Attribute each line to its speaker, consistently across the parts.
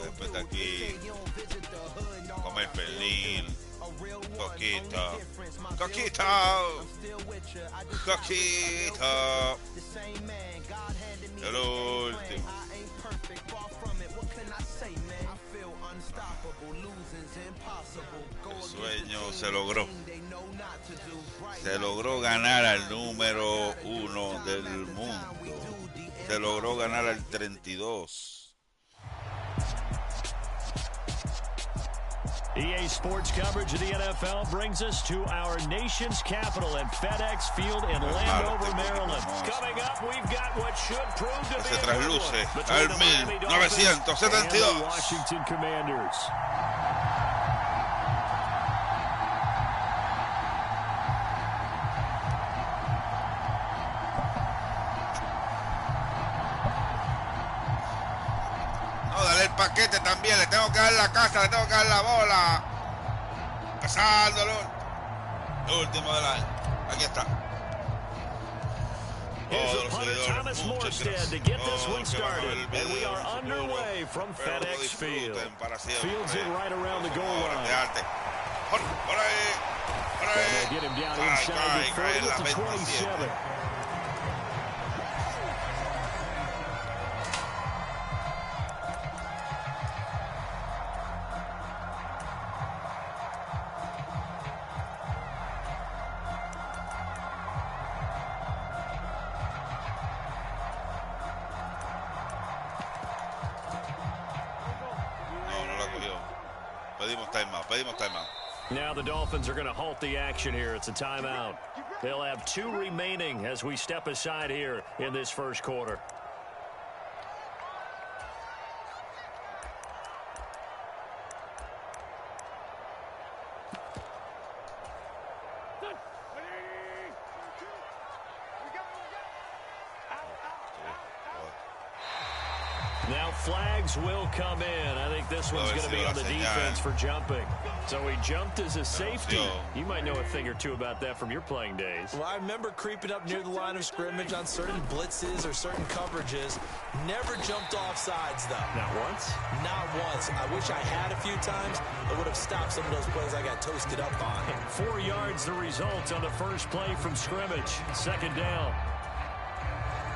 Speaker 1: Después de aquí, comer pernil, coquita, coquita, coquita. El último. El sueño se logró. Se logró ganar al número 1 del mundo. Se logró ganar al 32.
Speaker 2: EA Sports coverage of the NFL brings us to our nation's capital at FedEx Field in Landover, Maryland. Coming up, we've got what should prove to be
Speaker 1: Se
Speaker 2: a
Speaker 1: trasluce
Speaker 2: between
Speaker 1: al
Speaker 2: the Miami Dolphins
Speaker 1: 1972.
Speaker 2: and the Washington Commanders.
Speaker 1: Paquete también, le tengo que dar la casa, le tengo que dar la bola. Pasando el último del año. Aquí está.
Speaker 2: Here's the punter Thomas Morstead to get this one started, and we are underway from FedEx Field. Fields it right around the goal line.
Speaker 1: Por ahí, por ahí.
Speaker 2: Get him down inside the 30 at the 27.
Speaker 1: Pedimos timeout.
Speaker 2: Now the Dolphins are going to halt the action here. It's a timeout. They'll have 2 remaining as we step aside here in this first quarter. Now flags will come in. I think this one's going to be on the defense for jumping. So he jumped as a safety. You might know a thing or two about that from your playing days.
Speaker 3: Well, I remember creeping up near the line of scrimmage on certain blitzes or certain coverages. Never jumped off sides, though.
Speaker 2: Not once?
Speaker 3: Not once. I wish I had a few times. It would have stopped some of those plays I got toasted up on.
Speaker 2: 4 yards the result on the first play from scrimmage. Second down.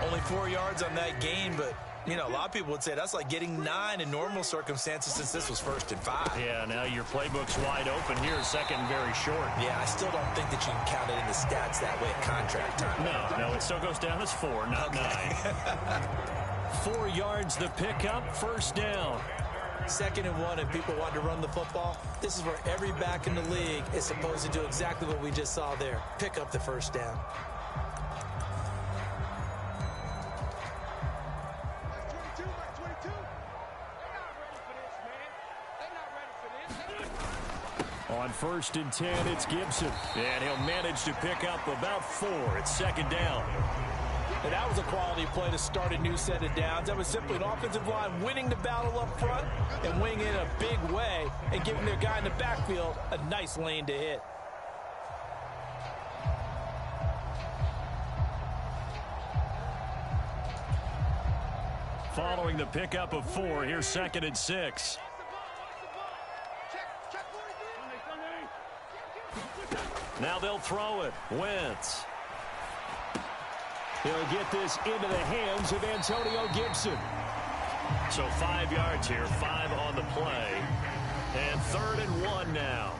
Speaker 3: Only 4 yards on that gain, but you know, a lot of people would say that's like getting 9 in normal circumstances since this was 1st and 5.
Speaker 2: Yeah, now your playbook's wide open here, second and very short.
Speaker 3: Yeah, I still don't think that you can count it in the stats that way at contract time.
Speaker 2: No, it still goes down as 4, not 9. 4 yards the pickup, first down.
Speaker 3: 2nd and 1, and people want to run the football. This is where every back in the league is supposed to do exactly what we just saw there. Pick up the first down.
Speaker 2: On 1st and 10, it's Gibson. And he'll manage to pick up about 4. It's second down.
Speaker 3: And that was a quality play to start a new set of downs. That was simply an offensive line winning the battle up front and winning in a big way and giving their guy in the backfield a nice lane to hit.
Speaker 2: Following the pickup of 4, here's 2nd and 6. Now they'll throw it. Wentz. He'll get this into the hands of Antonio Gibson. So 5 yards here, 5 on the play. And 3rd and 1 now.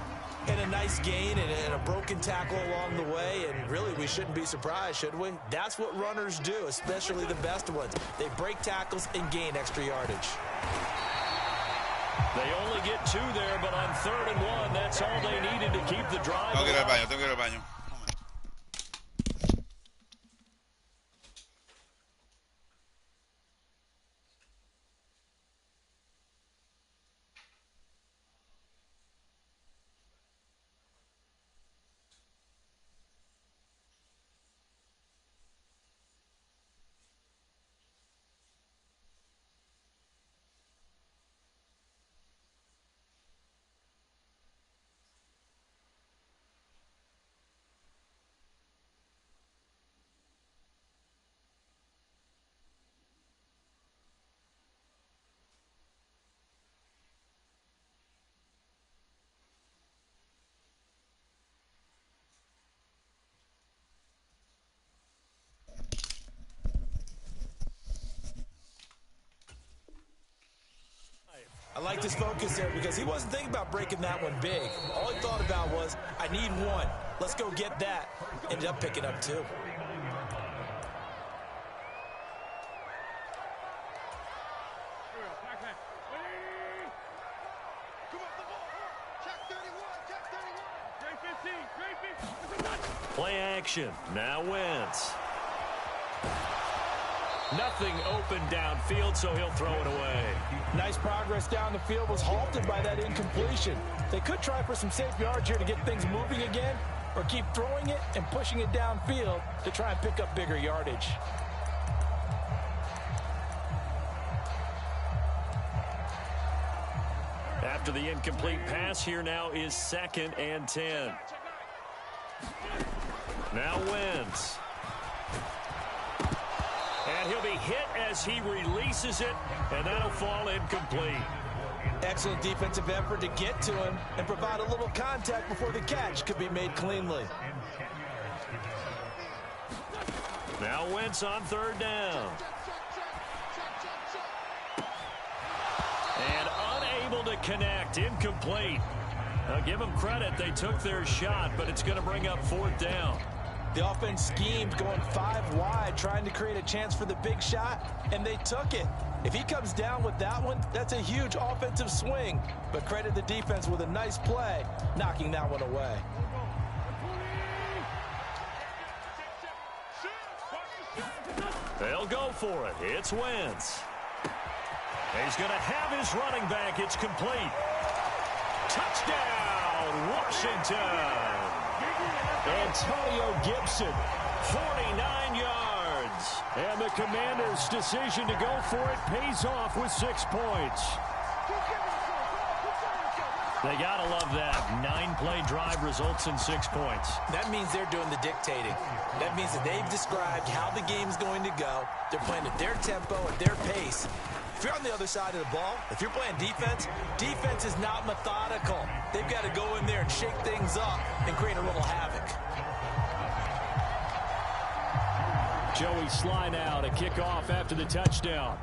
Speaker 3: And a nice gain and a broken tackle along the way. And really, we shouldn't be surprised, should we? That's what runners do, especially the best ones. They break tackles and gain extra yardage.
Speaker 2: They only get 2 there, but on 3rd and 1, that's all they needed to keep the drive.
Speaker 1: Tengo que ir al baño, tengo que ir al baño.
Speaker 3: liked his focus there because he wasn't thinking about breaking that one big. All he thought about was, I need one. Let's go get that. Ended up picking up two.
Speaker 2: Play action. Now Wentz. Nothing open downfield, so he'll throw it away.
Speaker 3: Nice progress down the field was halted by that incompletion. They could try for some safe yards here to get things moving again, or keep throwing it and pushing it downfield to try and pick up bigger yardage.
Speaker 2: After the incomplete pass, here now is 2nd and 10. Now Wentz. And he'll be hit as he releases it, and that'll fall incomplete.
Speaker 3: Excellent defensive effort to get to him and provide a little contact before the catch could be made cleanly.
Speaker 2: Now Wentz on 3rd down. And unable to connect, incomplete. Now give them credit, they took their shot, but it's going to bring up 4th down.
Speaker 3: The offense schemed going 5 wide, trying to create a chance for the big shot, and they took it. If he comes down with that one, that's a huge offensive swing. But credit the defense with a nice play, knocking that one away.
Speaker 2: They'll go for it. It's Wentz. He's going to have his running back. It's complete. Touchdown, Washington. Antonio Gibson, 49 yards. And the Commanders' decision to go for it pays off with 6 points. They got to love that. 9-play drive results in 6 points.
Speaker 3: That means they're doing the dictating. That means that they've described how the game's going to go. They're playing at their tempo, at their pace. If you're on the other side of the ball, if you're playing defense, defense is not methodical. They've got to go in there and shake things up and create a little havoc.
Speaker 2: Joey Sly now to kick off after the touchdown.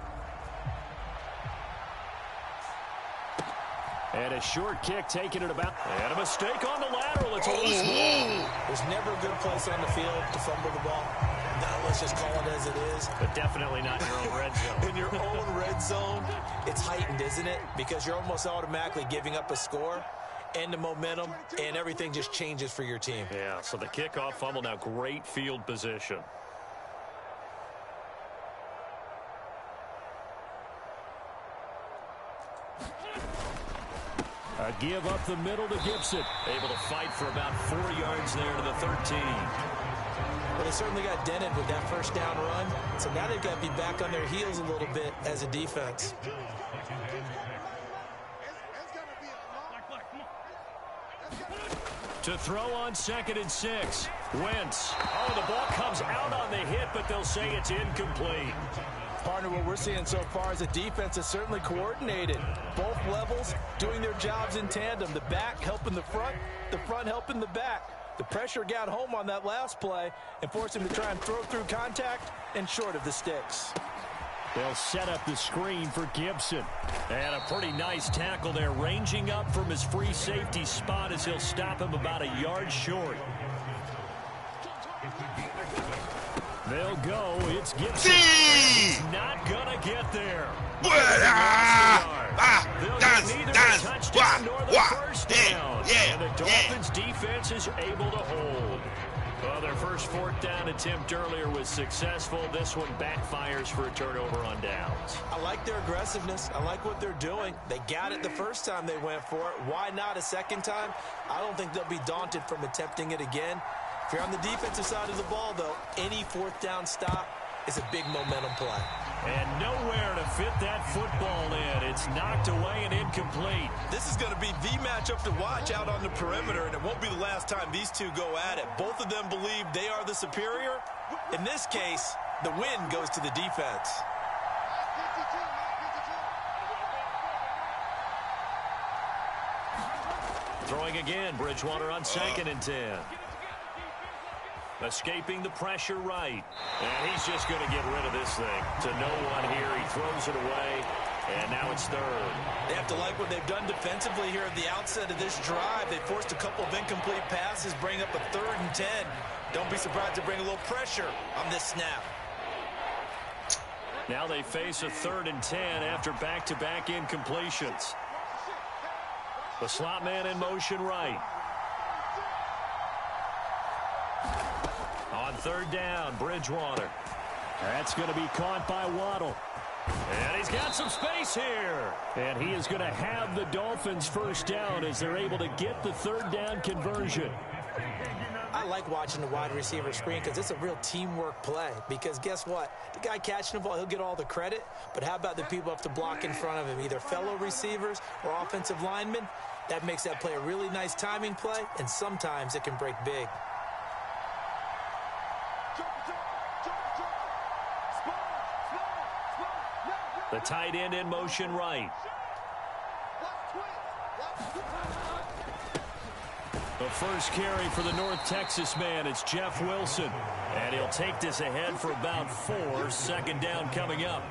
Speaker 2: And a short kick taking it about. And a mistake on the lateral. It's a loose ball.
Speaker 3: There's never a good place on the field to fumble the ball. Now let's just call it as it is.
Speaker 2: But definitely not in your own red zone.
Speaker 3: In your own red zone, it's heightened, isn't it? Because you're almost automatically giving up a score and the momentum, and everything just changes for your team.
Speaker 2: Yeah, so the kickoff fumble, now great field position. A give up the middle to Gibson. Able to fight for about 4 yards there to the 13.
Speaker 3: Well, they certainly got dented with that first down run. So now they've got to be back on their heels a little bit as a defense.
Speaker 2: To throw on 2nd and 6. Wentz. Oh, the ball comes out on the hit, but they'll say it's incomplete.
Speaker 3: Partner, what we're seeing so far is the defense is certainly coordinated. Both levels doing their jobs in tandem. The back helping the front helping the back. The pressure got home on that last play and forced him to try and throw through contact and short of the sticks.
Speaker 2: They'll set up the screen for Gibson. And a pretty nice tackle there, ranging up from his free safety spot as he'll stop him about a yard short. They'll go. It's Gibson. He's not going to get there. They'll get neither the touchdown nor the first down. And the Dolphins defense is able to hold. Well, their first 4th down attempt earlier was successful. This one backfires for a turnover on downs.
Speaker 3: I like their aggressiveness. I like what they're doing. They got it the first time they went for it. Why not a second time? I don't think they'll be daunted from attempting it again. If you're on the defensive side of the ball, though, any 4th down stop is a big momentum play.
Speaker 2: And nowhere to fit that football in. It's knocked away and incomplete.
Speaker 3: This is going to be the matchup to watch out on the perimeter, and it won't be the last time these two go at it. Both of them believe they are the superior. In this case, the win goes to the defense.
Speaker 2: Throwing again, Bridgewater on 2nd and 10. Escaping the pressure right. And he's just going to get rid of this thing. To no one here. He throws it away. And now it's third.
Speaker 3: They have to like what they've done defensively here at the outset of this drive. They forced a couple of incomplete passes, bring up a 3rd and 10. Don't be surprised to bring a little pressure on this snap.
Speaker 2: Now they face a 3rd and 10 after back-to-back incompletions. The slot man in motion right. On 3rd down, Bridgewater. That's going to be caught by Waddle. And he's got some space here. And he is going to have the Dolphins first down as they're able to get the 3rd down conversion.
Speaker 3: I like watching the wide receiver screen because it's a real teamwork play. Because guess what? The guy catching the ball, he'll get all the credit. But how about the people up to block in front of him, either fellow receivers or offensive linemen? That makes that play a really nice timing play, and sometimes it can break big.
Speaker 2: The tight end in motion right. The first carry for the North Texas man, it's Jeff Wilson. And he'll take this ahead for about 4. 2nd down coming up.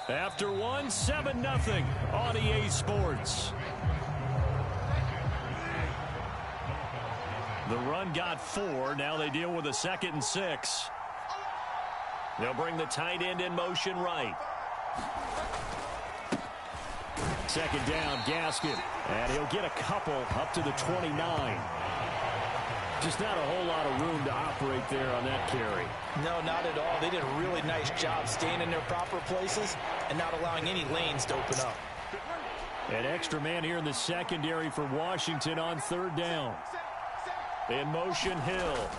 Speaker 2: After 1, 7-0 on EA Sports. The run got 4. Now they deal with a 2nd and 6. They'll bring the tight end in motion right. 2nd down, Gaskin. And he'll get a couple up to the 29. Just not a whole lot of room to operate there on that carry.
Speaker 3: No, not at all. They did a really nice job staying in their proper places and not allowing any lanes to open up.
Speaker 2: An extra man here in the secondary for Washington on 3rd down. In motion, Hill.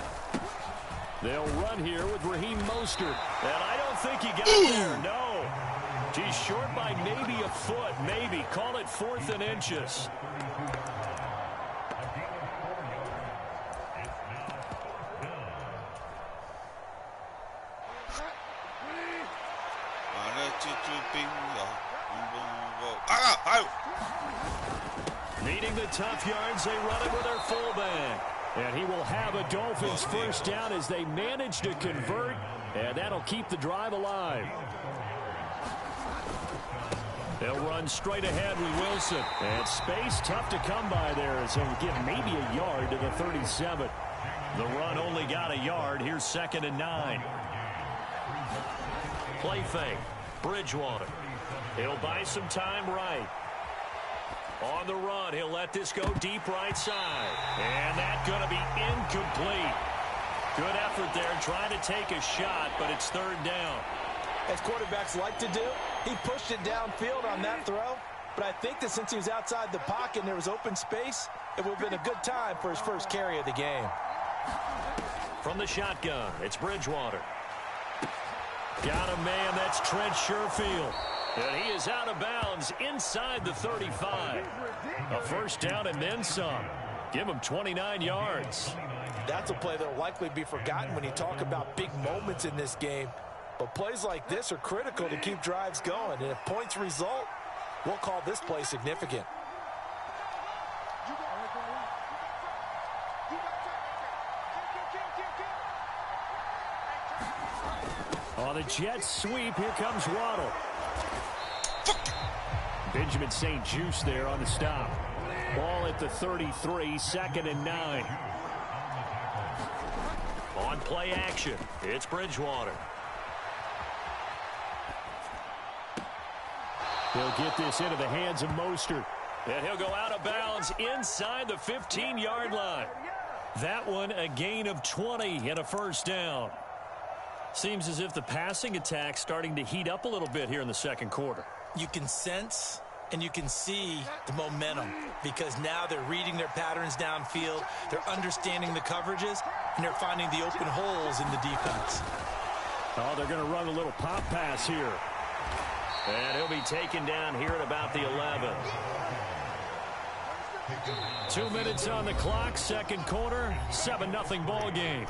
Speaker 2: They'll run here with Raheem Mostert. And I don't think he got there. No. He's short by maybe a foot. Maybe. Call it 4th and inches. Needing the tough yards, they run it with their fullback. And he will have a Dolphins first down as they manage to convert, and that'll keep the drive alive. They'll run straight ahead with Wilson. And space tough to come by there as he'll give maybe a yard to the 37. The run only got a yard. Here's 2nd and 9. Play fake. Bridgewater. He'll buy some time right. On the run, he'll let this go deep right side. And that's going to be incomplete. Good effort there trying to take a shot, but it's 3rd down.
Speaker 3: As quarterbacks like to do, he pushed it downfield on that throw. But I think that since he was outside the pocket and there was open space, it would have been a good time for his first carry of the game.
Speaker 2: From the shotgun, it's Bridgewater. Got a man, that's Trent Sherfield. And he is out of bounds inside the 35. A first down and then some. Give him 29 yards.
Speaker 3: That's a play that will likely be forgotten when you talk about big moments in this game. But plays like this are critical to keep drives going. And if points result, we'll call this play significant.
Speaker 2: On a jet sweep, here comes Waddle. Benjamin St. Juste there on the stop. Ball at the 33, 2nd and 9. On play action, it's Bridgewater. He'll get this into the hands of Mostert. And he'll go out of bounds inside the 15-yard line. That one a gain of 20 and a first down. Seems as if the passing attack's starting to heat up a little bit here in the second quarter.
Speaker 3: You can sense and you can see the momentum because now they're reading their patterns downfield, they're understanding the coverages, and they're finding the open holes in the defense.
Speaker 2: Oh, they're going to run a little pop pass here. And he'll be taken down here at about the 11. 2 minutes on the clock, second quarter, 7-0 ball game.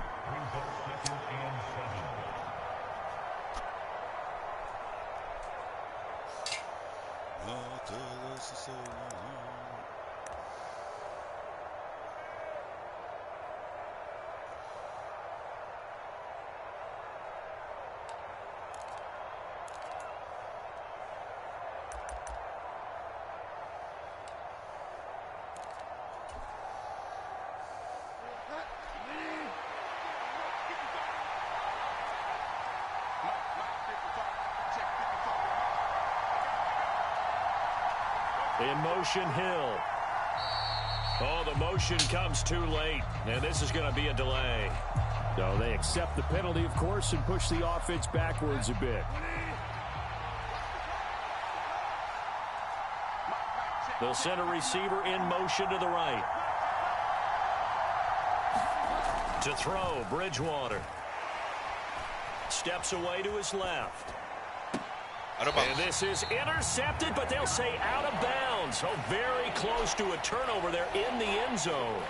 Speaker 2: In motion, Hill. Oh, the motion comes too late, and this is going to be a delay.
Speaker 4: So they accept the penalty, of course, and push the offense backwards a bit.
Speaker 2: They'll send a receiver in motion to the right. To throw, Bridgewater. Steps away to his left. And this is intercepted, but they'll say out of bounds. Oh, very close to a turnover there in the end zone.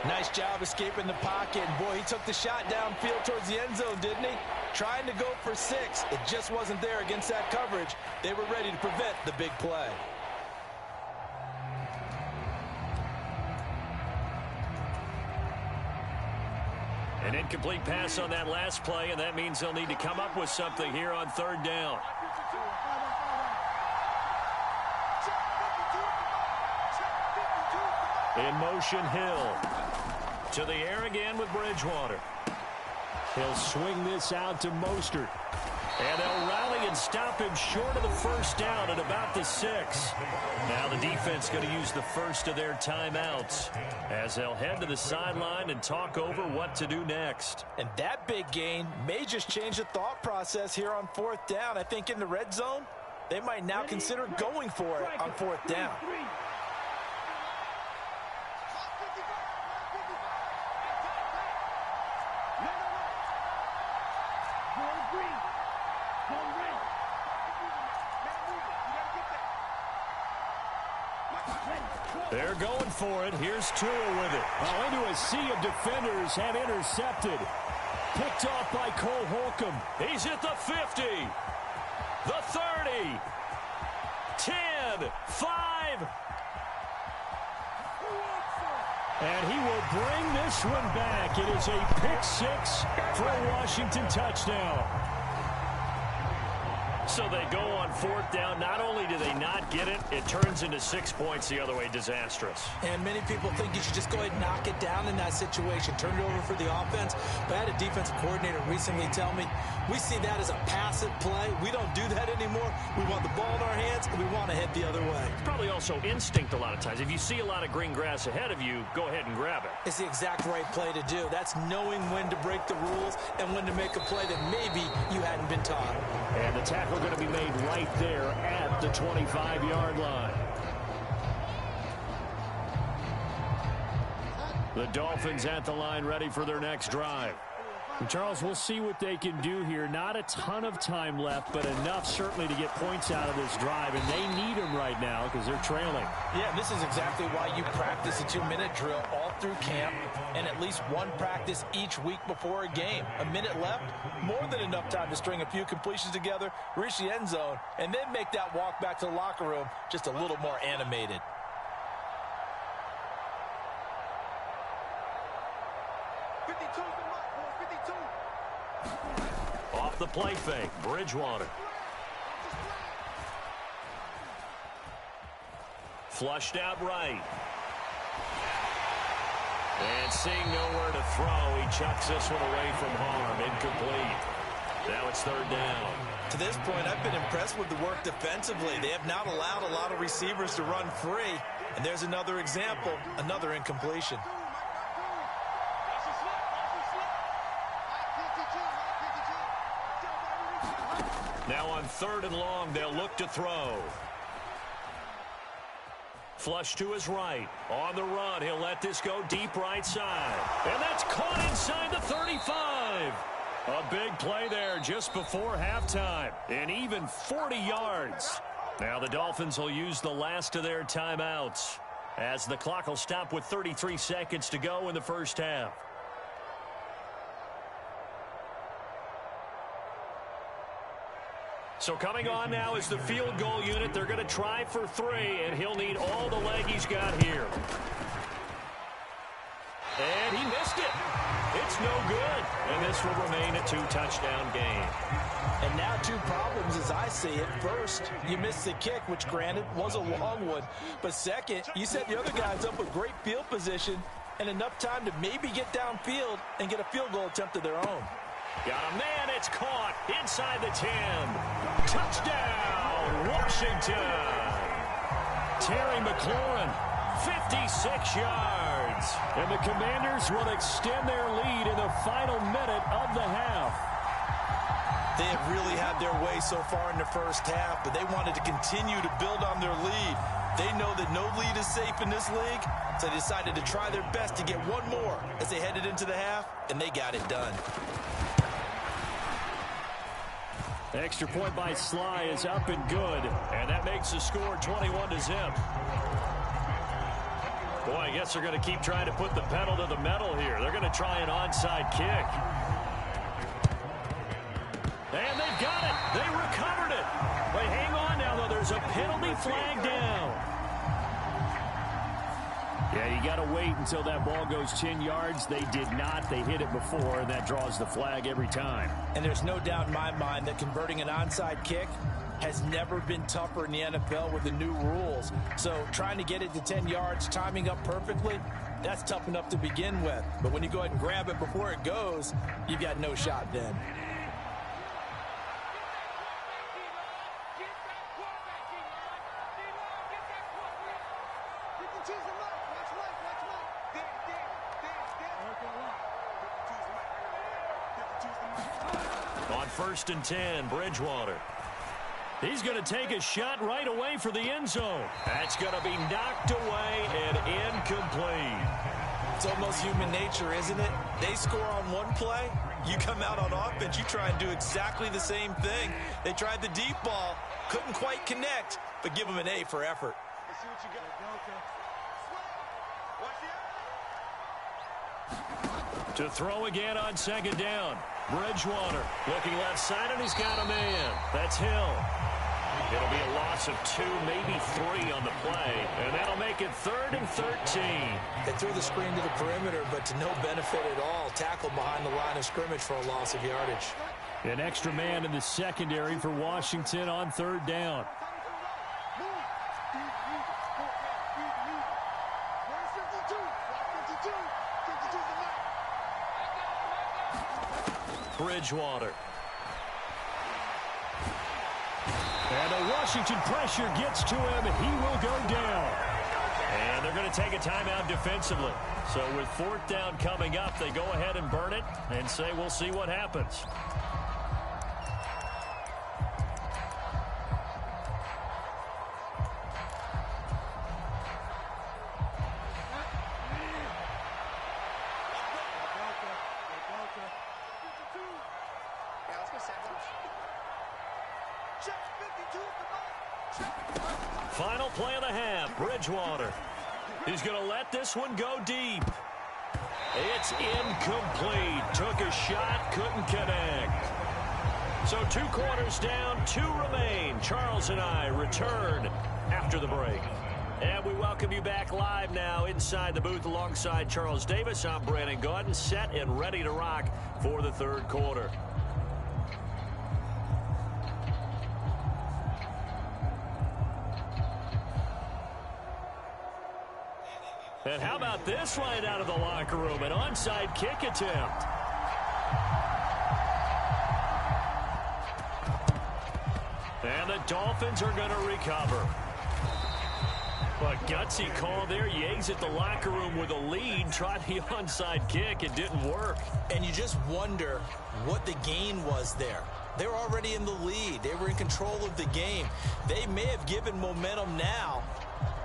Speaker 3: Nice job escaping the pocket. And boy, he took the shot downfield towards the end zone, didn't he? Trying to go for 6. It just wasn't there against that coverage. They were ready to prevent the big play.
Speaker 2: An incomplete pass on that last play, and that means they'll need to come up with something here on 3rd down. In motion, Hill. To the air again with Bridgewater.
Speaker 4: He'll swing this out to Mostert.
Speaker 2: And they'll rally and stop him short of the 1st down at about the 6. Now the defense going to use the first of their timeouts as they'll head to the sideline and talk over what to do next.
Speaker 3: And that big gain may just change the thought process here on 4th down. I think in the red zone, they might now consider going for it on 4th down.
Speaker 2: They're going for it. Here's Tua with it.
Speaker 4: Oh, into a sea of defenders and intercepted. Picked off by Cole Holcomb.
Speaker 2: He's at the 50. The 30. 10. 5.
Speaker 4: And he will bring this one back. It is a pick-6 for a Washington touchdown.
Speaker 2: So they go on 4th down. Not only do they not get it, it turns into 6 points the other way. Disastrous.
Speaker 3: And many people think you should just go ahead and knock it down in that situation. Turn it over for the offense. But I had a defensive coordinator recently tell me, we see that as a passive play. We don't do that anymore. We want the ball in our hands, and we want to head the other way.
Speaker 2: It's probably also instinct a lot of times. If you see a lot of green grass ahead of you, go ahead and grab it.
Speaker 3: It's the exact right play to do. That's knowing when to break the rules and when to make a play that maybe you hadn't been taught.
Speaker 4: And the tackle going to be made right there at the 25-yard line.
Speaker 2: The Dolphins at the line ready for their next drive.
Speaker 4: And Charles, we'll see what they can do here. Not a ton of time left, but enough certainly to get points out of this drive. And they need them right now because they're trailing.
Speaker 3: Yeah, this is exactly why you practice a 2-minute drill all through camp and at least one practice each week before a game. A minute left, more than enough time to string a few completions together, reach the end zone, and then make that walk back to the locker room just a little more animated.
Speaker 2: Off the play fake, Bridgewater. Flushed out right. And seeing nowhere to throw, he chucks this one away from harm. Incomplete. Now it's 3rd down.
Speaker 3: To this point, I've been impressed with the work defensively. They have not allowed a lot of receivers to run free. And there's another example, another incompletion.
Speaker 2: Now on 3rd and long, they'll look to throw. Flush to his right. On the run, he'll let this go deep right side. And that's caught inside the 35. A big play there just before halftime. And even 40 yards. Now the Dolphins will use the last of their timeouts as the clock will stop with 33 seconds to go in the first half. So coming on now is the field goal unit. They're going to try for 3, and he'll need all the leg he's got here. And he missed it. It's no good. And this will remain a 2-touchdown game.
Speaker 3: And now 2 problems as I see it. First, you missed the kick, which granted was a long one. But second, you set the other guys up with great field position and enough time to maybe get downfield and get a field goal attempt of their own.
Speaker 2: Got a man, it's caught inside the 10. Touchdown, Washington. Terry McLaurin, 56 yards.
Speaker 4: And the Commanders will extend their lead in the final minute of the half.
Speaker 3: They have really had their way so far in the first half, but they wanted to continue to build on their lead. They know that no lead is safe in this league, so they decided to try their best to get one more as they headed into the half, and they got it done.
Speaker 4: Extra point by Sly is up and good.
Speaker 2: And that makes the score 21-0. Boy, I guess they're going to keep trying to put the pedal to the metal here. They're going to try an onside kick. And they've got it. They recovered it. Wait, hang on now, though. There's a penalty flag down.
Speaker 4: Yeah, you got to wait until that ball goes 10 yards. They did not. They hit it before, and that draws the flag every time.
Speaker 3: And there's no doubt in my mind that converting an onside kick has never been tougher in the NFL with the new rules. So trying to get it to 10 yards, timing up perfectly, that's tough enough to begin with. But when you go ahead and grab it before it goes, you've got no shot then.
Speaker 2: On 1st and 10, Bridgewater. He's going to take a shot right away for the end zone. That's going to be knocked away and incomplete.
Speaker 3: It's almost human nature, isn't it? They score on one play. You come out on offense, you try and do exactly the same thing. They tried the deep ball, couldn't quite connect, but give them an A for effort.
Speaker 5: Let's see what you got.
Speaker 2: To throw again on 2nd down. Bridgewater looking left side, and he's got a man. That's Hill. It'll be a loss of 2, maybe 3 on the play, and that'll make it 3rd and 13.
Speaker 3: They threw the screen to the perimeter, but to no benefit at all. Tackled behind the line of scrimmage for a loss of yardage.
Speaker 4: An extra man in the secondary for Washington on 3rd down.
Speaker 2: Bridgewater.
Speaker 4: And the Washington pressure gets to him. He will go down.
Speaker 2: And they're going to take a timeout defensively. So with 4th down coming up, they go ahead and burn it and say we'll see what happens. Final play of the half, Bridgewater. He's going to let this one go deep. It's incomplete. Took a shot, couldn't connect. So 2 quarters down, 2 remain. Charles and I return after the break. And we welcome you back live now inside the booth alongside Charles Davis. I'm Brandon Gaudin, set and ready to rock for the 3rd quarter. And how about this right out of the locker room? An onside kick attempt. And the Dolphins are going to recover. But gutsy call there. You exit the locker room with a lead. Tried the onside kick. It didn't work.
Speaker 3: And you just wonder what the gain was there. They were already in the lead. They were in control of the game. They may have given momentum now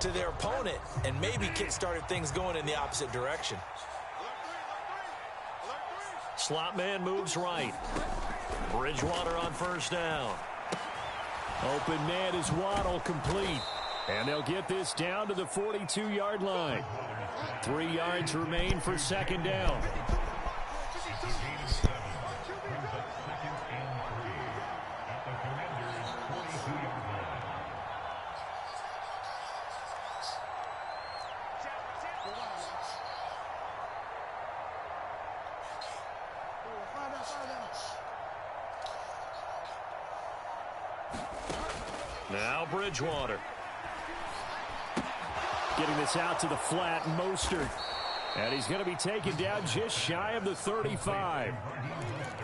Speaker 3: to their opponent and maybe kick-started things going in the opposite direction.
Speaker 2: Slot man moves right. Bridgewater on 1st down.
Speaker 4: Open man is Waddle, complete. And they'll get this down to the 42-yard line. 3 yards remain for 2nd down.
Speaker 2: Now Bridgewater.
Speaker 4: Getting this out to the flat, Mostert. And he's going to be taken down just shy of the 35.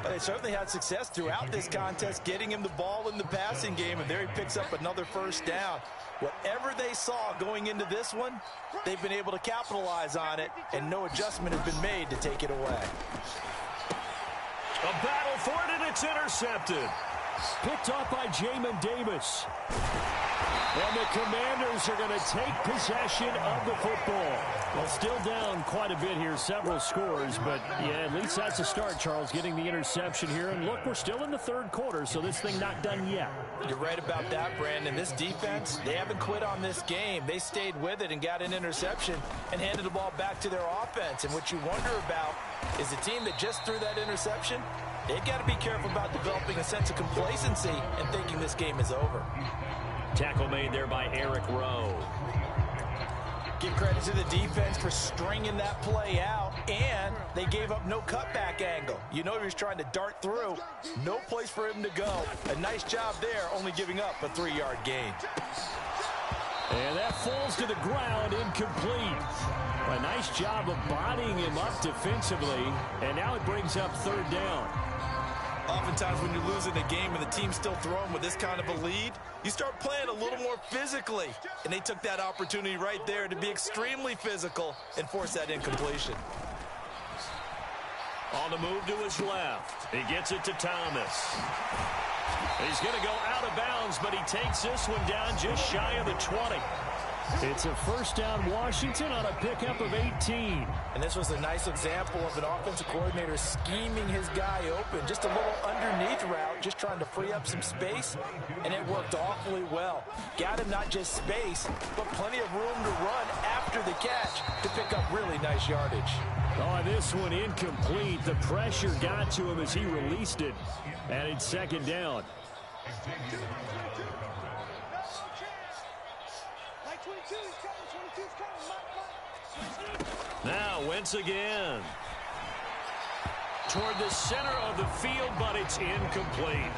Speaker 3: They certainly had success throughout this contest getting him the ball in the passing game, and there he picks up another first down. Whatever they saw going into this one, they've been able to capitalize on it, and no adjustment has been made to take it away.
Speaker 4: A battle for it, and it's intercepted. Picked off by Jamin Davis. And the Commanders are going to take possession of the football. Well, still down quite a bit here, several scores, but yeah, at least that's a start, Charles, getting the interception here. And look, we're still in the third quarter, so this thing not done yet.
Speaker 3: You're right about that, Brandon. This defense, they haven't quit on this game. They stayed with it and got an interception and handed the ball back to their offense. And what you wonder about is the team that just threw that interception, they've got to be careful about developing a sense of complacency and thinking this game is over.
Speaker 4: Tackle made there by Eric Rowe.
Speaker 3: Give credit to the defense for stringing that play out, and they gave up no cutback angle. You know he was trying to dart through. No place for him to go. A nice job there, only giving up a 3-yard gain.
Speaker 4: And that falls to the ground, incomplete. A nice job of bodying him up defensively, and now it brings up third down.
Speaker 3: Oftentimes when you're losing a game and the team's still throwing with this kind of a lead, you start playing a little more physically. And they took that opportunity right there to be extremely physical and force that incompletion.
Speaker 4: On the move to his left. He gets it to Thomas. He's going to go out of bounds, but he takes this one down just shy of the 20. It's a first down Washington on a pickup of 18.
Speaker 3: And this was a nice example of an offensive coordinator scheming his guy open. Just a little underneath route, just trying to free up some space, and it worked awfully well. Got him not just space, but plenty of room to run after the catch to pick up really nice yardage.
Speaker 4: Oh, this one incomplete. The pressure got to him as he released it. And it's second down. Now, Wentz again. Toward the center of the field, but it's incomplete.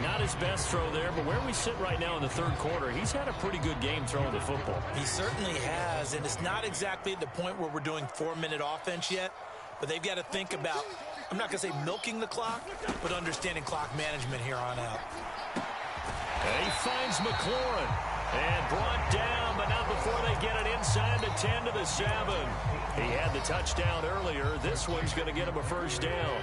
Speaker 4: Not his best throw there, but where we sit right now in the third quarter, he's had a pretty good game throwing the football.
Speaker 3: He certainly has, and it's not exactly at the point where we're doing 4-minute offense yet, but they've got to think about, I'm not going to say milking the clock, but understanding clock management here on out.
Speaker 4: And he finds McLaurin. And brought down, but not before they get it inside the 10 to the 7. He had the touchdown earlier. This one's going to get him a first down.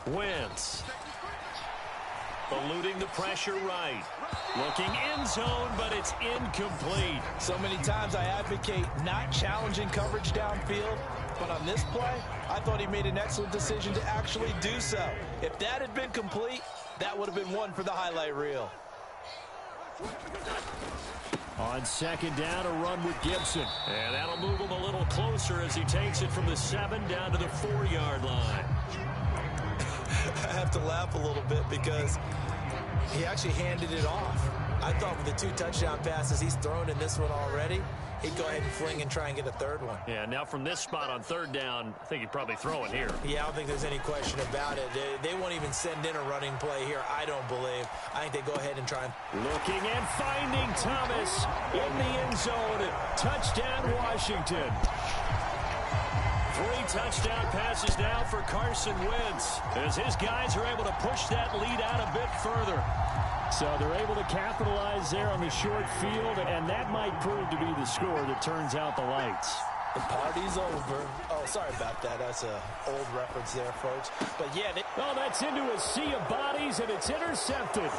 Speaker 4: Wentz. Eluding the pressure right. Looking end zone, but it's incomplete.
Speaker 3: So many times I advocate not challenging coverage downfield, but on this play, I thought he made an excellent decision to actually do so. If that had been complete, that would have been one for the highlight reel.
Speaker 4: On second down, a run with Gibson. And that'll move him a little closer as he takes it from the 7 down to the 4-yard line.
Speaker 3: I have to laugh a little bit because he actually handed it off. I thought with the 2 touchdown passes he's thrown in this one already, he'd go ahead and fling and try and get a third one.
Speaker 4: Yeah, now from this spot on third down, I think he'd probably throw it here.
Speaker 3: Yeah, I don't think there's any question about it. They won't even send in a running play here, I don't believe. I think they go ahead and try and...
Speaker 4: Looking and finding Thomas in the end zone. Touchdown, Washington. 3 touchdown passes now for Carson Wentz as his guys are able to push that lead out a bit further. So they're able to capitalize there on the short field, and that might prove to be the score that turns out the lights.
Speaker 3: The party's over. Oh, sorry about that. That's an old reference there, folks. But, yeah.
Speaker 4: Oh, that's into a sea of bodies, and it's intercepted.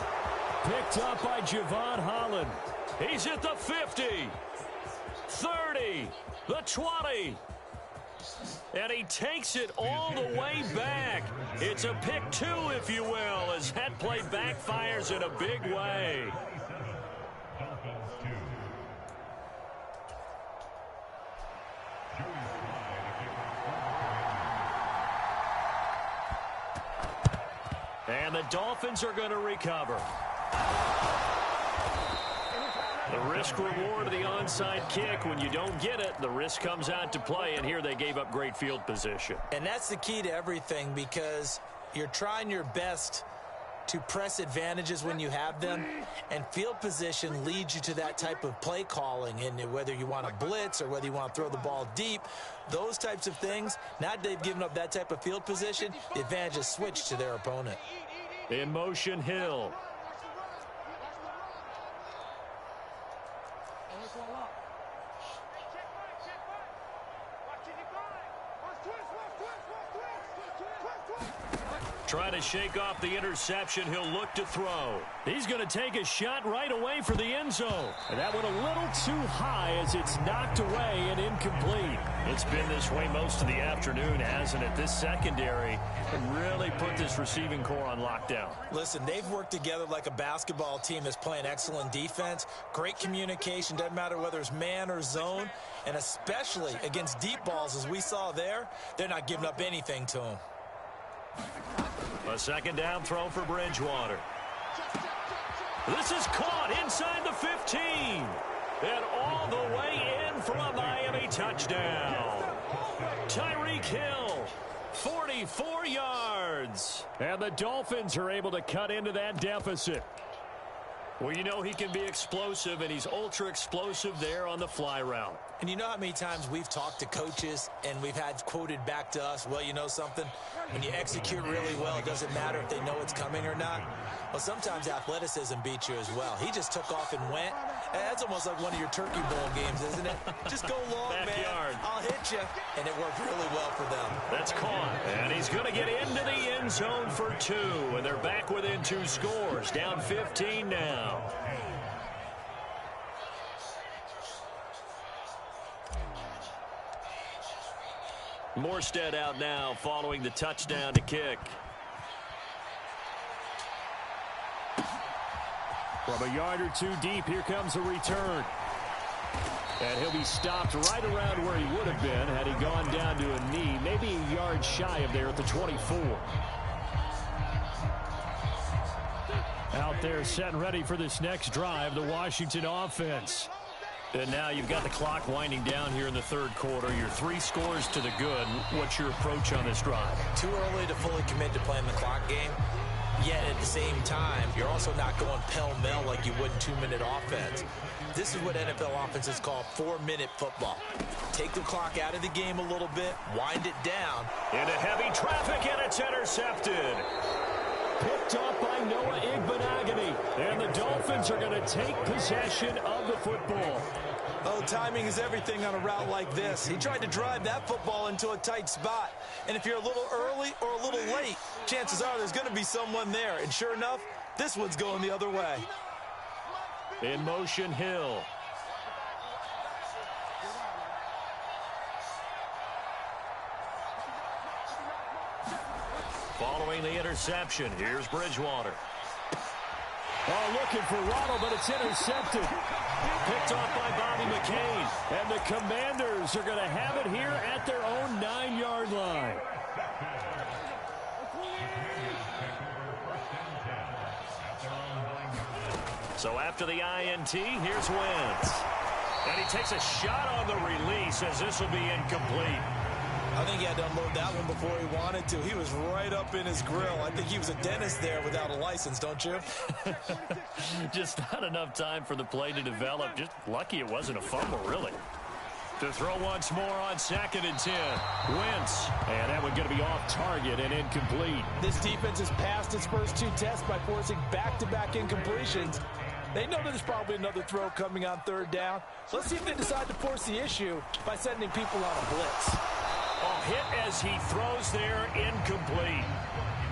Speaker 4: Picked up by Javon Holland. He's at the 50, 30, the 20. And he takes it all the way back. It's a pick 2, if you will, as that play backfires in a big way. And the Dolphins are going to recover. The risk reward of the onside kick. When you don't get it, the risk comes out to play, and here they gave up great field position.
Speaker 3: And that's the key to everything, because you're trying your best to press advantages when you have them, and field position leads you to that type of play calling. And whether you want to blitz or whether you want to throw the ball deep, those types of things, now that they've given up that type of field position, the advantage is switched to their opponent.
Speaker 2: In motion, Hill. Trying to shake off the interception. He'll look to throw. He's going to take a shot right away for the end zone. And that went a little too high as it's knocked away and incomplete. It's been this way most of the afternoon, hasn't it? This secondary can really put this receiving core on lockdown.
Speaker 3: Listen, they've worked together like a basketball team that's playing excellent defense. Great communication. Doesn't matter whether it's man or zone. And especially against deep balls, as we saw there, they're not giving up anything to them.
Speaker 2: A second down throw for Bridgewater. This is caught inside the 15. And all the way in for a Miami touchdown. Tyreek Hill, 44 yards. And the Dolphins are able to cut into that deficit. Well, you know he can be explosive, and he's ultra explosive there on the fly route.
Speaker 3: And you know how many times we've talked to coaches and we've had quoted back to us, well, you know something? When you execute really well, it doesn't matter if they know it's coming or not. Well, sometimes athleticism beats you as well. He just took off and went. That's almost like one of your Turkey Bowl games, isn't it? Just go long,
Speaker 2: Backyard.
Speaker 3: man. I'll hit you. And it worked really well for them.
Speaker 2: That's caught. And he's going to get into the end zone for 2. And they're back within 2 scores. Down 15 now. Morstead out now following the touchdown to kick. From a yard or 2 deep, here comes a return. And he'll be stopped right around where he would have been had he gone down to a knee, maybe a yard shy of there at the 24. Out there set and ready for this next drive, the Washington offense. And now you've got the clock winding down here in the third quarter. You're 3 scores to the good. What's your approach on this drive?
Speaker 3: Too early to fully commit to playing the clock game. Yet at the same time, you're also not going pell-mell like you would in 2-minute offense. This is what NFL offenses call 4-minute football. Take the clock out of the game a little bit, wind it down.
Speaker 2: Into heavy traffic, and it's intercepted. Picked up by Noah Igbenogany. And the Dolphins are going to take possession of the football.
Speaker 3: Oh, timing is everything on a route like this. He tried to drive that football into a tight spot. And if you're a little early or a little late, chances are there's going to be someone there. And sure enough, this one's going the other way.
Speaker 2: In motion, Hill. Following the interception, here's Bridgewater. Oh, looking for Waddle, but it's intercepted. Picked off by Bobby McCain. And the Commanders are going to have it here at their own 9-yard line. So after the INT, here's Wentz. And he takes a shot on the release as this will be incomplete.
Speaker 3: I think he had to unload that one before he wanted to. He was right up in his grill. I think he was a dentist there without a license, don't you?
Speaker 2: Just not enough time for the play to develop. Just lucky it wasn't a fumble, really. To throw once more on 2nd and 10. Wentz. And that one going to be off target and incomplete.
Speaker 3: This defense has passed its first 2 tests by forcing back-to-back incompletions. They know there's probably another throw coming on 3rd down. Let's see if they decide to force the issue by sending people on a blitz.
Speaker 2: Hit as he throws there, incomplete.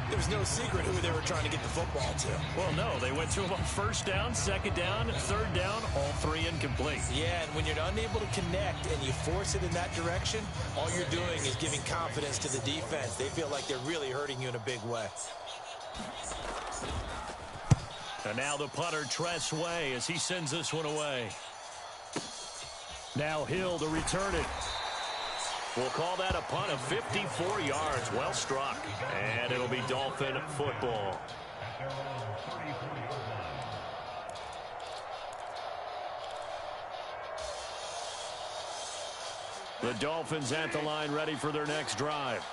Speaker 3: There was no secret who they were trying to get the football to.
Speaker 2: Well, no, they went to him on 1st down, 2nd down, 3rd down, all 3 incomplete.
Speaker 3: Yeah, and when you're unable to connect and you force it in that direction, all you're doing is giving confidence to the defense. They feel like they're really hurting you in a big way.
Speaker 2: And now the punter, Tress Way, as he sends this one away. Now Hill to return it. We'll call that a punt of 54 yards. Well struck. And it'll be Dolphin football. The Dolphins at the line ready for their next drive.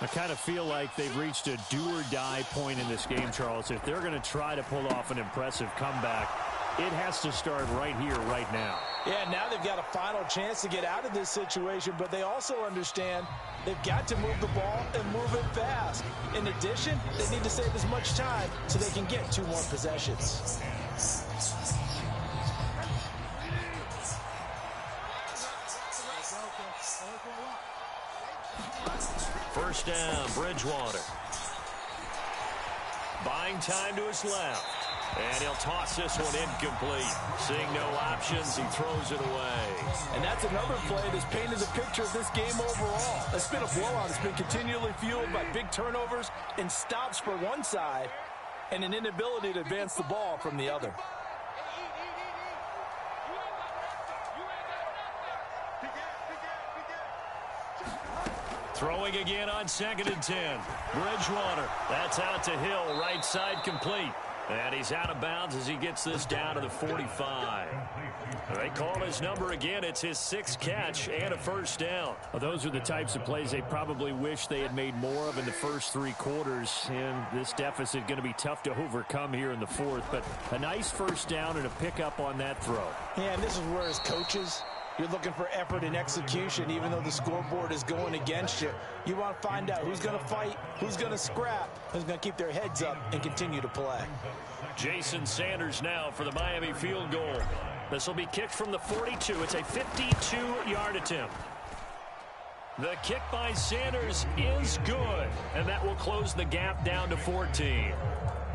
Speaker 4: I kind of feel like they've reached a do-or-die point in this game, Charles. If they're going to try to pull off an impressive comeback, it has to start right here, right now.
Speaker 3: Yeah, now they've got a final chance to get out of this situation, but they also understand they've got to move the ball and move it fast. In addition, they need to save as much time so they can get 2 more possessions.
Speaker 2: First down, Bridgewater. Buying time to his left. And he'll toss this one incomplete. Seeing no options, he throws it away.
Speaker 3: And that's another play that's painted the picture of this game overall. It's been a blowout. It's been continually fueled by big turnovers and stops for one side and an inability to advance the ball from the other.
Speaker 2: Throwing again on 2nd and 10. Bridgewater. That's out to Hill. Right side complete. And he's out of bounds as he gets this down to the 45. They call his number again. It's his 6th catch and a first down.
Speaker 4: Well, those are the types of plays they probably wish they had made more of in the first 3 quarters. And this deficit going to be tough to overcome here in the 4th. But a nice first down and a pickup on that throw.
Speaker 3: Yeah, and this is where as coaches, you're looking for effort and execution, even though the scoreboard is going against you. You want to find out who's going to fight, who's going to scrap, who's going to keep their heads up and continue to play.
Speaker 2: Jason Sanders now for the Miami field goal. This will be kicked from the 42. It's a 52-yard attempt. The kick by Sanders is good, and that will close the gap down to 14.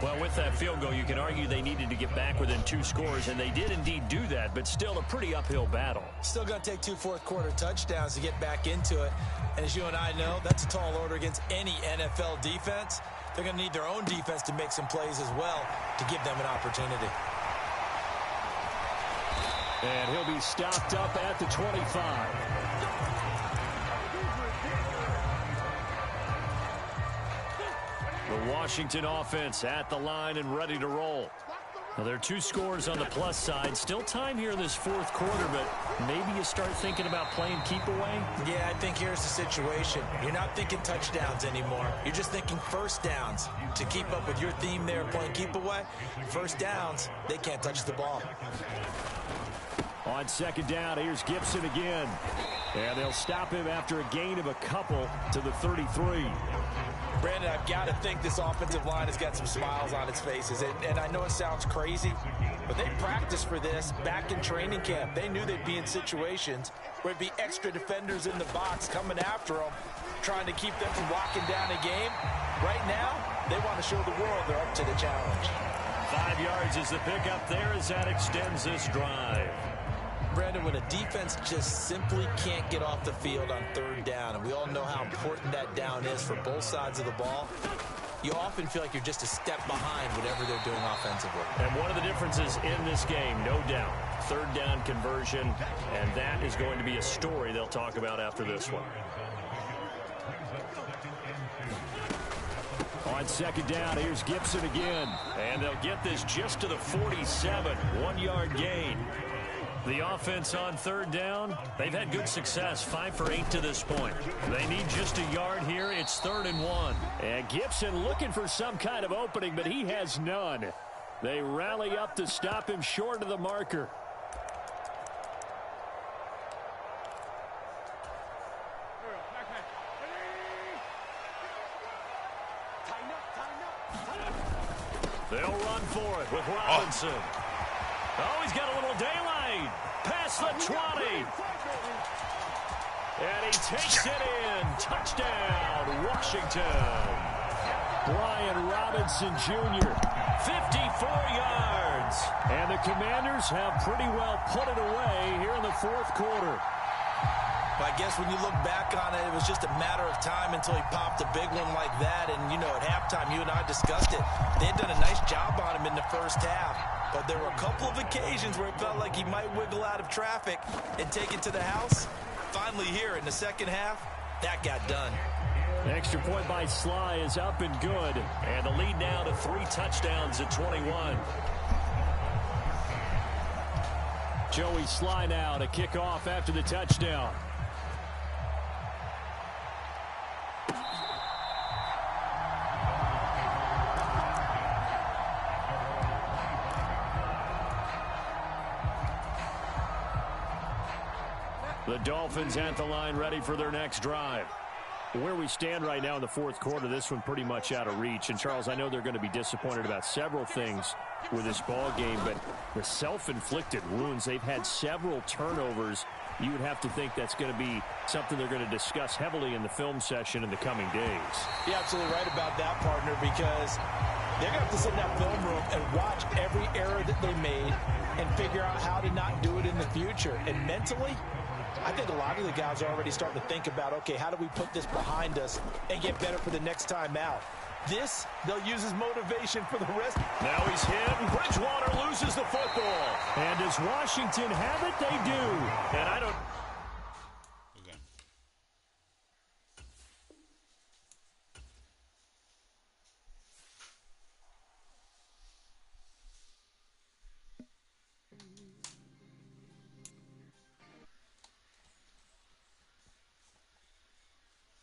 Speaker 2: Well, with that field goal, you can argue they needed to get back within 2 scores, and they did indeed do that, but still a pretty uphill battle.
Speaker 3: Still going to take 2 fourth-quarter touchdowns to get back into it. And as you and I know, that's a tall order against any NFL defense. They're going to need their own defense to make some plays as well to give them an opportunity.
Speaker 4: And he'll be stopped up at the 25.
Speaker 2: The Washington offense at the line and ready to roll. Well, there are 2 scores on the plus side. Still time here in this 4th quarter, but maybe you start thinking about playing keep away.
Speaker 3: Yeah, I think here's the situation. You're not thinking touchdowns anymore. You're just thinking first downs. To keep up with your theme there, playing keep away, first downs, they can't touch the ball.
Speaker 4: On 2nd down, here's Gibson again. And they'll stop him after a gain of a couple to the 33.
Speaker 3: Brandon, I've got to think this offensive line has got some smiles on its faces. And I know it sounds crazy, but they practiced for this back in training camp. They knew they'd be in situations where it'd be extra defenders in the box coming after them, trying to keep them from locking down a game. Right now, they want to show the world they're up to the challenge.
Speaker 2: 5 yards is the pickup there as that extends this drive.
Speaker 3: Brandon, when a defense just simply can't get off the field on 3rd down, and we all know how important that down is for both sides of the ball, you often feel like you're just a step behind whatever they're doing offensively.
Speaker 2: And one of the differences in this game, no doubt, 3rd down conversion, and that is going to be a story they'll talk about after this one.
Speaker 4: On 2nd down, here's Gibson again.
Speaker 2: And they'll get this just to the 47, 1-yard gain. The offense on 3rd down, they've had good success, 5 for 8 to this point. They need just a yard here. It's 3rd and 1.
Speaker 4: And Gibson looking for some kind of opening, but he has none. They rally up to stop him short of the marker.
Speaker 2: They'll run for it with Robinson. Oh, he's got a little daylight. Past the 20. And he takes it in. Touchdown, Washington.
Speaker 4: Brian Robinson Jr.
Speaker 2: 54 yards.
Speaker 4: And the Commanders have pretty well put it away here in the 4th quarter.
Speaker 3: But I guess when you look back on it, it was just a matter of time until he popped a big one like that. And, you know, at halftime, you and I discussed it. They had done a nice job on him in the first half. But there were a couple of occasions where it felt like he might wiggle out of traffic and take it to the house. Finally here in the second half, that got done.
Speaker 4: The extra point by Sly is up and good.
Speaker 2: And the lead now to 3 touchdowns at 21.
Speaker 4: Joey Sly now to kick off after the touchdown.
Speaker 2: The Dolphins at the line, ready for their next drive. Where we stand right now in the fourth quarter, this one pretty much out of reach. And, Charles, I know they're going to be disappointed about several things with this ball game, but the self-inflicted wounds, they've had several turnovers. You would have to think that's going to be something they're going to discuss heavily in the film session in the coming days.
Speaker 3: You're absolutely right about that, partner, because they're going to have to sit in that film room and watch every error that they made and figure out how to not do it in the future. And mentally, I think a lot of the guys are already starting to think about, okay, how do we put this behind us and get better for the next time out? This, they'll use as motivation for the rest.
Speaker 2: Now he's hit, and Bridgewater loses the football. And does Washington have it? They do. And I don't...